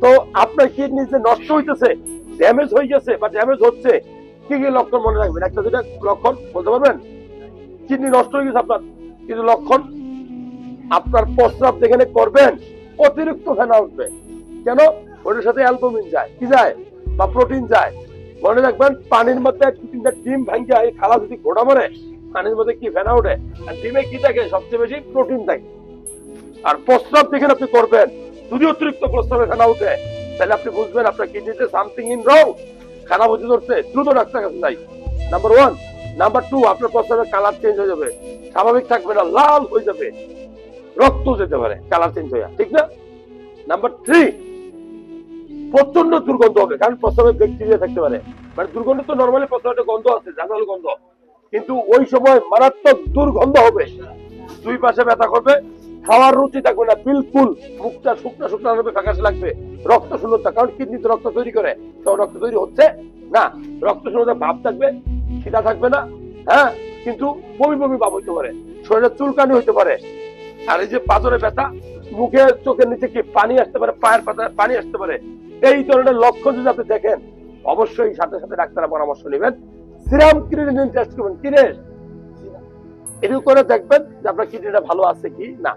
তো আপনার কিডনি যে নষ্ট হইতেছে, ড্যামেজ হয়ে গেছে বা ড্যামেজ হচ্ছে, কি কি লক্ষণ মনে রাখবেন? একটা দুটা লক্ষণ বলতে পারবেন? কিডনি নষ্ট হয়ে গেছে আপনার, কিন্তু লক্ষণ আপনার প্রস্রাব যেখানে করবেন অতিরিক্ত ফেনা উঠবে। কেন? ওটার সাথে অ্যালবুমিন যায়, কি যায়, বা প্রোটিন যায়। মনে রাখবেন, পানির মধ্যে দু তিনটা ডিম ভাঙ্গা এই খালা যদি ঘোড়া মারে, পানির মধ্যে কি ফেনা ওঠে? আর ডিমে কি থাকে? সবচেয়ে বেশি প্রোটিন থাকে। আর প্রস্রাব যেখানে আপনি করবেন, যদি অতিরিক্ত প্রস্রাবে ফেনা উঠে, তাহলে আপনি বুঝবেন আপনার কিডনিতে সামথিং ইন রং, খারাপ হতে ধরছে, দ্রুত ডাক্তার কাছে যাই। Number one. নাম্বার টু, আপনার প্রস্রাবের কালার চেঞ্জ হয়ে যাবে, স্বাভাবিক থাকবে না, লাল হয়ে যাবে, রক্ত যেতে পারে কালার চেঞ্জ হয়ে, ঠিক না? নাম্বার থ্রি, প্রচন্ড দুর্গন্ধ হবে, কারণ প্রস্রাবে ব্যাকটেরিয়া থাকতে পারে। মানে দুর্গন্ধ তো নর্মালি প্রস্রাবের গন্ধ আছে, জানাল গন্ধ, কিন্তু ওই সময় মারাত্মক দুর্গন্ধ হবে, দুই পাশে ব্যথা করবে, খাওয়ার রুচি থাকবে না বিলকুল, মুখটা শুকনা শুকনা হবে, ফ্যাকাশে লাগবে, রক্ত শূন্যতা, কারণ কিডনিতে রক্ত তৈরি করে, তো রক্ত তৈরি হচ্ছে না, রক্ত শূন্যতা ভাব থাকবে, খিদা থাকবে না, হ্যাঁ, কিন্তু বমি বমি ভাব হইতে পারে, শরীরে চুলকানি হইতে পারে। আর এই যে পাথরে ব্যথা, মুখে চোখের নিচে কি পানি আসতে পারে, পায়ের পাতায় পানি আসতে পারে, এই ধরনের লক্ষণ যদি আপনি দেখেন, অবশ্যই সাথে সাথে ডাক্তারের পরামর্শ নেবেন, সিরাম ক্রিয়েটিনিন টেস্ট করবেন, কিনে এটুকু করে দেখবেন যে আপনার কিডনিটা ভালো আছে কি না।